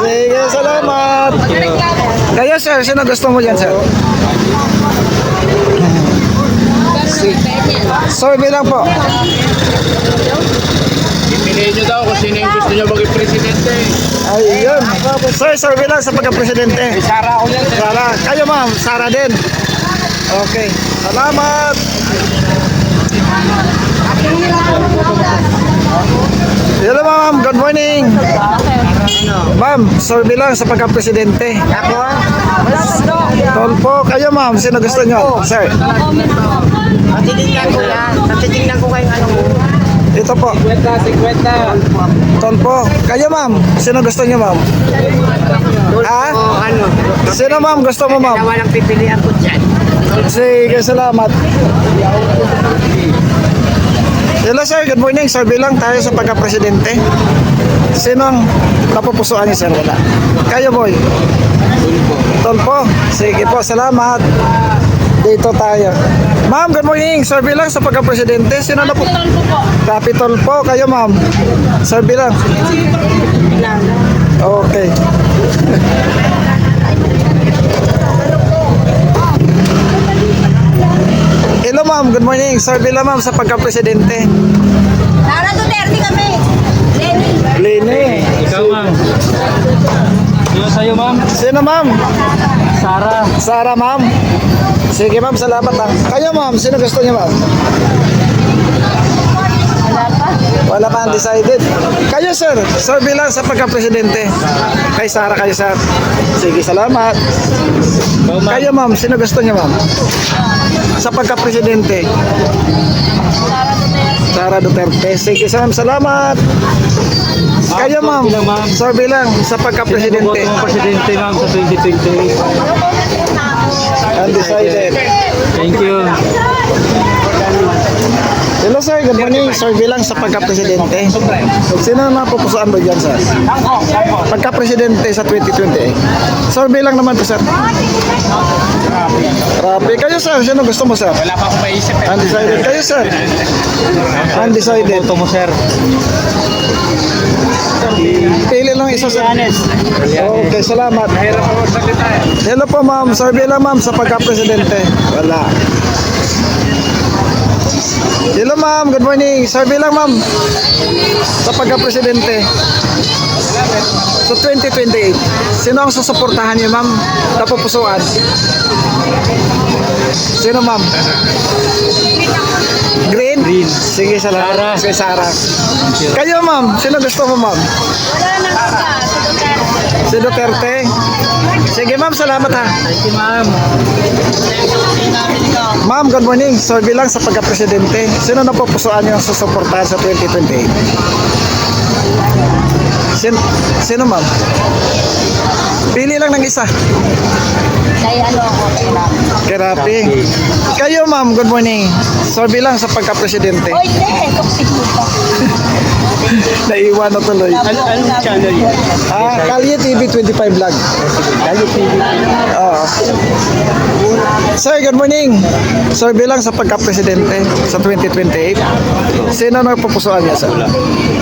Sige, salamat. Kayo, sir. Sino gusto mo dyan, sir? Survey lang po. Piliin nyo daw kung sino yung gusto nyo maging presidente. Ayun. Sir, survey lang sa pagka-presidente. Sara ako yan. Sara. Kayo, ma'am. Sara din. Okay. Salamat. Hello, ma'am. Good morning. Ma'am, survey lang sa pagka-presidente. Ako? Tolpo. Kayo, ma'am. Sino gusto nyo? Sir. Titignan ko yan. Titignan ko kayong ano mo. Ito po. 50. Tolpo. Kayo, ma'am. Sino gusto nyo, ma'am? Ha? Ano? Sino, ma'am? Gusto mo, ma'am? Walang pipilian ko dyan. Sige, salamat. Hello, sir. Good morning. Survey lang tayo sa pagka-presidente. Sino ang napupusuan ni sir? Wala. Kayo, boy? Tolpo. Sige po, salamat. Dito tayo. Ma'am, good morning. Survey lang sa pagka-presidente. Sino na po? Capitol po. Kayo, ma'am. Survey lang. Okay. Hello, ma'am. Good morning. Survey lang, ma'am, sa pagka-presidente. Sara Duterte kami. Lenny. Lini. Ikaw, ma'am. Sino sa'yo, ma'am? Sino, ma'am? Sara. Sara, ma'am. Sige, ma'am. Salamat, ha. Kayo, ma'am. Sino gusto niyo, ma'am? Wala pa undecided. Kayo, sir. Survey lang sa pagka-presidente. Kay Sara, kayo, sir. Sige, salamat. Ikaw, ma'am. Kayo, ma'am. Sino gusto niyo, ma'am? Sa pagka-presidente. Sara Duterte. Sige, sir. Salamat. Kayo, ma'am. Survey lang, ma'am. Survey lang sa Sino pagka-presidente. boto mo presidente, ma'am, sa 2028? Undecided. Thank you. Hello, sir. Good morning. Survey lang sa pagka-presidente. Sino na mapupusuan mo dyan, sir? Pagka-presidente sa 2028. Survey lang naman po, sir. Rapi. Kayo, sir. Sino gusto mo, sir? Wala pa akong maisip eh. Undecided. Kayo, sir. Undecided. Boto mo, sir. Pili lang isa, sir. Okay, salamat. Mahirap ako salita eh. Hello po, ma'am. Survey lang, ma'am, sa pagka-presidente. Wala. Hello, ma'am. Good morning. Survey lang, ma'am, sa pagka-presidente. So, 2028. Sino ang susuportahan niyo, ma'am? Napupusuan. Sino, ma'am? Green? Green. Sige, salamat. Sara. Sige, Sara. Kayo, ma'am. Sino gusto mo, ma'am? Wala nang isa. Si Duterte. Sige, ma'am. Salamat, ha. Thank you, ma'am. Ma'am, good morning. Survey lang sa pagka-presidente. Sino na pupusuan niyo ang susuportahan sa 2028? Sino, ma'am? Pili lang ng isa. Kaya ano ako. Kerapi. Kayo, ma'am, good morning. Survey lang sa pagka-presidente. Oy, toxic mo pa. Naiwan na tuloy. Anong channel yun? Kalye TV 25 vlog. Kalye TV. Oo. Sir, good morning. Survey lang sa pagka-presidente sa 2028. Sino na pupusuan niya, sir?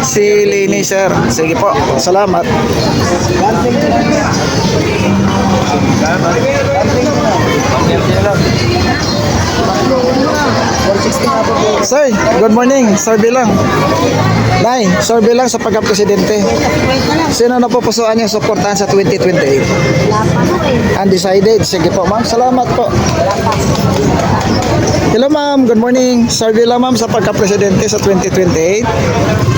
Si Lini, sir. Sige po. Salamat. Sir, good morning. Survey lang. Nay, survey lang sa pagka-presidente. Sino na pupusuan niya suportahan sa 2028? Undecided. Sige po, ma'am. Salamat po. Hello, ma'am. Good morning. Survey lang, ma'am, sa pagka-presidente sa 2028.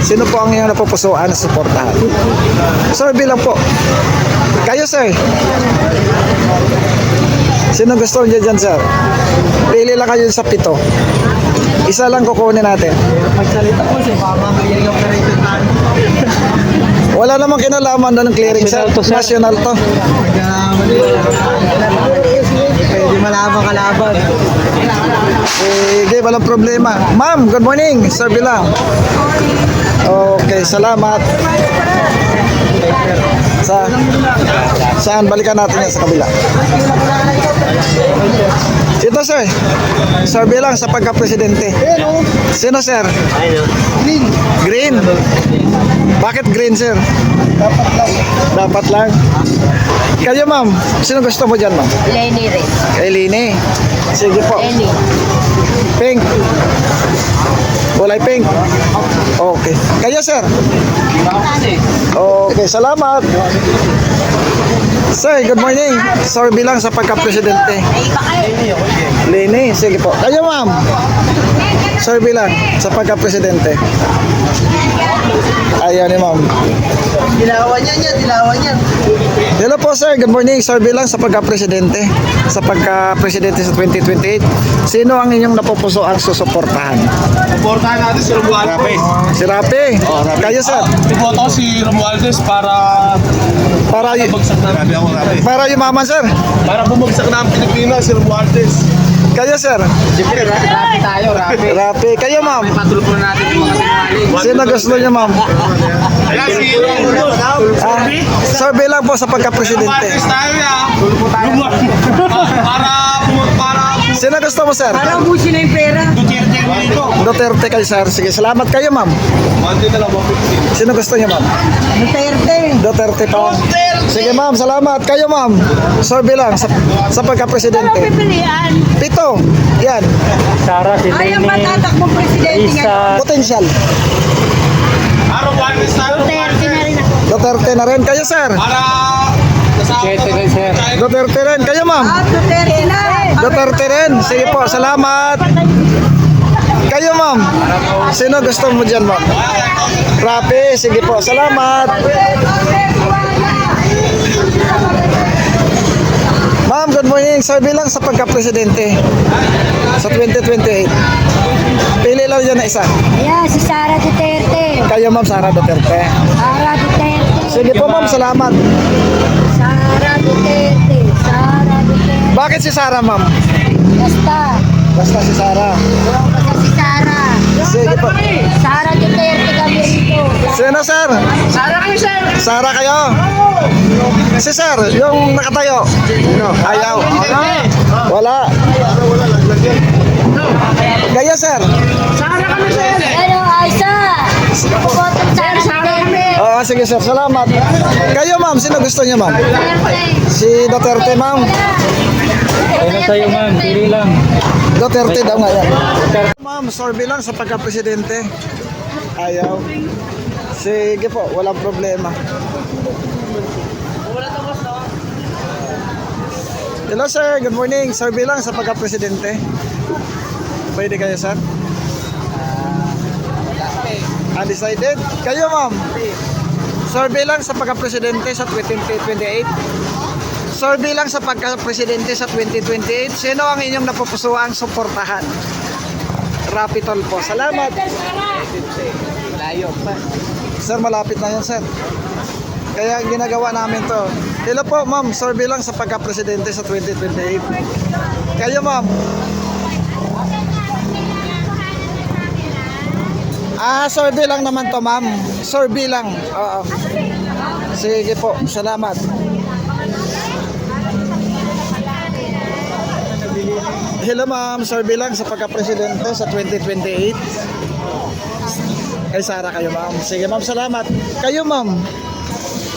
Sino po ang iyong napupusuan na suportahan? Survey lang po. Kayo, sir. Sino gusto niyo dyan, sir? Pili lang kayo sa 7. Isa lang kukunin natin. Magsalita po siya, baka mamaya yung operation tayo. Wala namang kinalaman doon ng clearing, sir. National to. Pwede malabang kalaban. Sige, walang problema. Ma'am, good morning. Sir Bilang. Okay, salamat. Saan? Balikan natin yan sa kabila. Ito, sir. Sir Bilang sa pagka-presidente. Sino, sir? Green. Green? Bakit green, sir? Dapat lang. Kayo, ma'am. Sino gusto mo dyan, ma'am? Lenny rin. Kay Lini. Sige po. Lenny. Pink. Kulay pink. Okay. Kayo, sir? Okay, salamat. Sir, good morning. Sir Bilang sa pagka-presidente. Lini, sige po. Kayo, ma'am. Sir Bilang sa pagka-presidente. Ayan ni ma'am. Dilawan yan. Hello po, sir. Good morning. Sir Bilang sa pagka-presidente. Sa pagka-presidente sa 2028. Sino ang inyong napupuso ang susuportahan? Suportahan natin si Romualdez. Si Rapi. Kayo, sir. Iboto ko si Romualdez para Para bumagsak na. para yumaman, sir. Para bumagsak na ang Pilipinas, si Romualdez. Kayo, sir. Siyempre, rapi tayo, rapi. Rapi. Kayo, ma'am. Patulpo na natin yung mga sinungaling. Sino gusto niyo, ma'am? Ayan, si Ah, Sir Bilang po sa pagka-presidente. Romualdez tayo ya. Para Sino gusto mo, sir? Ubusin na yung pera. Duterte dito. Duterte kayo, sir. Sige, salamat kayo, ma'am. Monday na lang, 150. Sino gusto niyo, ma'am? Duterte. Duterte pa. Sige, ma'am. Salamat. Kayo, ma'am. Sir Bilang sa pagka-presidente. Pipilian. Pito. Yan. Sara, si Ay, ang Lenny, matatakbong presidente Isa, ngayon. Potential. Romualdez tayo. Duterte na rin ako. Duterte na rin. Kayo, sir. Para Duterte rin. Kayo, ma'am. Duterte na. Duterte rin. Sige po. Salamat. Kayo, ma'am. Sino gusto mo dyan, ma'am? Rapi. Sige po. Salamat. Ma'am, good morning. Sir Bilang sa pagka-presidente sa 2028. Pili lang dyan na isa. Ayan, si Sara Duterte. Kayo, ma'am, Sara Duterte. Sara Duterte. Sige po, ma'am. Salamat. Sara Duterte. Sara Duterte. Bakit si Sara, ma'am? Basta. Basta si Sara. Basta si Sara. Sige po. Sara Duterte kami rito. Sino, sir? Sara kayo, sir. Sara kayo. Si sir, yung nakatayo. Ayaw. Wala. Gaya, sir. Pero, Aisa. Bukotong Sara Duterte. Oo, sige, sir. Salamat. Kayo, ma'am. Sino gusto niyo, ma'am? Si Duterte, ma'am. Ano tayo, ma'am? Pili lang. Duterte daw nga yan. Ma'am, sorry lang sa pagka-presidente. Ayaw. Sige po, walang problema. Hello, sir. Good morning. Sorry lang sa pagka-presidente. Pwede kayo, sir? Undecided? Kayo, ma'am. Survey lang sa pagka-presidente sa 2028. Survey lang sa pagka-presidente sa 2028. Sino ang inyong napupusuang suportahan? Rapitol po. Salamat. Sir, malapit na yan, sir. Kaya ginagawa namin to. Hello po, ma'am. Survey lang sa pagka-presidente sa 2028. Kayo, ma'am. Survey lang naman to, ma'am. Survey lang. Oo. Sige po. Salamat. Hello, ma'am. Survey lang sa pagka-presidente sa 2028. Kay Sara kayo, ma'am. Sige, ma'am. Salamat. Kayo, ma'am.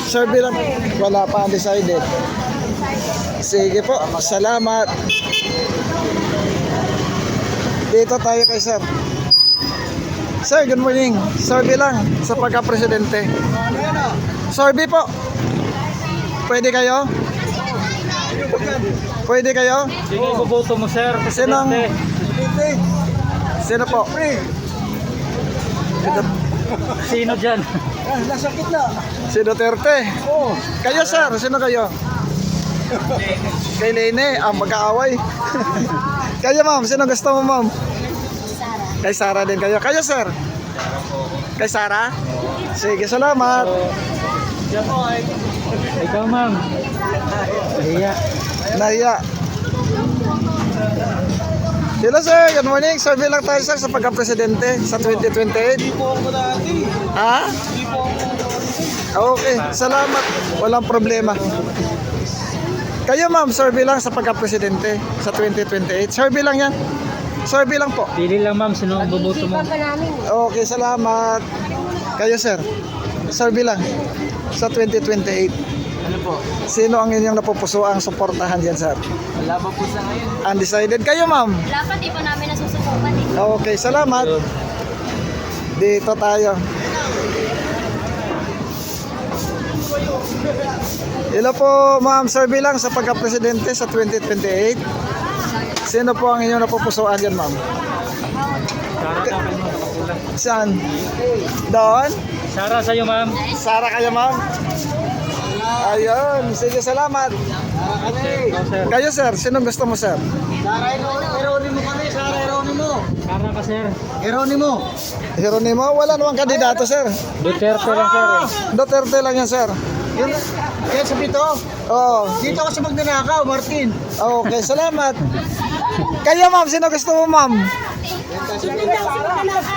Survey lang. Wala pa undecided. Sige po. Salamat. Dito tayo kay sir. Sir, good morning. Survey lang sa pagka-presidente. Survey po. Pwede kayo? Pwede kayo? Sino iboboto mo, sir? Sinong? Sino po? Sino dyan? Si Duterte. Kayo, sir. Sino kayo? Kay Lene. Magkaaway. Kayo, ma'am. Sino gusto mo, ma'am? Kay Sara din kayo. Kayo, sir? Kay Sara? Sige, salamat. Ikaw, ma'am. Mahiya. Nahiya. Hello sir, good morning. Survey lang tayo sir sa pagka-presidente sa 2028. Hindi po ako dati. Ha? Hindi po ako. Okay, salamat. Walang problema. Kayo ma'am, survey lang sa pagka-presidente sa 2028. Survey lang yan. Survey lang po. Pili lang, ma'am. Sino ang boboto mo? Okay, salamat. Kayo sir, survey lang sa 2028. Ano po? Sino ang inyong napupuso ang suportahan dyan sir? Wala pa po sa ngayon. Undecided. Kayo ma'am. Dapat di pa namin nasusubukan eh. Okay, salamat. Dito tayo. Hello po, ma'am. Survey lang sa pagka-presidente sa 2028. Sino po ang inyong napupusuan dyan, ma'am? Saan? Doon? Sara sa'yo, ma'am. Sara kayo, ma'am? Ayun. Sige, salamat. Sir. Kayo, sir. Sino gusto mo, sir? Eronimo kami, Sara Eronimo. Sara ka, sir. Eronimo. Jeronimo? Wala namang kandidato, sir. Duterte lang, sir. Duterte lang yan, sir. Yun, yan sa pito. Oo. Dito kasi magnanakaw, Martin. Okay, salamat. Kayo, ma'am. Sino gusto mo, ma'am?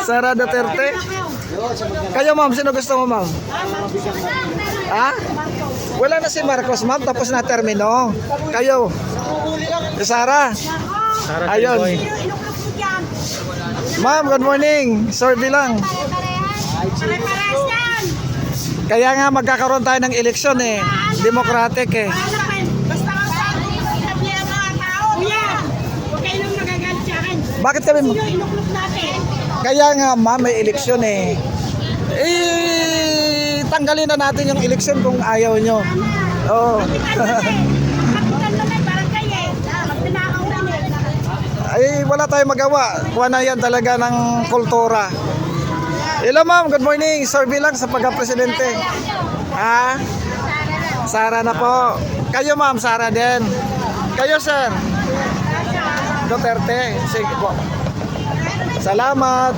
Sara Duterte? Kayo, ma'am. Sino gusto mo, ma'am? Ha? Wala na si Marcos, ma'am. Tapos na termino. Kayo. Si Sara. Sara Ayun. Boy. Ma'am, good morning. Survey lang. Pare-pares yan! Kaya nga magkakaroon tayo ng eleksyon eh. Democratic eh. Basta ka sa sabi ang mga tao, yan! Huwag kayo nang magagalit sa akin. Bakit kami... Sino inuklok natin? Kaya nga ma'am, may eleksyon eh. Tanggalin na natin yung eleksyon kung ayaw nyo. Oo. Kapitan naman, parang kayo eh. Magtinakaw na eh. Ay, wala tayong magawa. Kuha na yan talaga ng kultura. Hello ma'am, good morning. Survey lang sa pagka-presidente. Ha? Sara na po. Kayo ma'am, Sara din. Kayo sir? Duterte. Sige po. Salamat.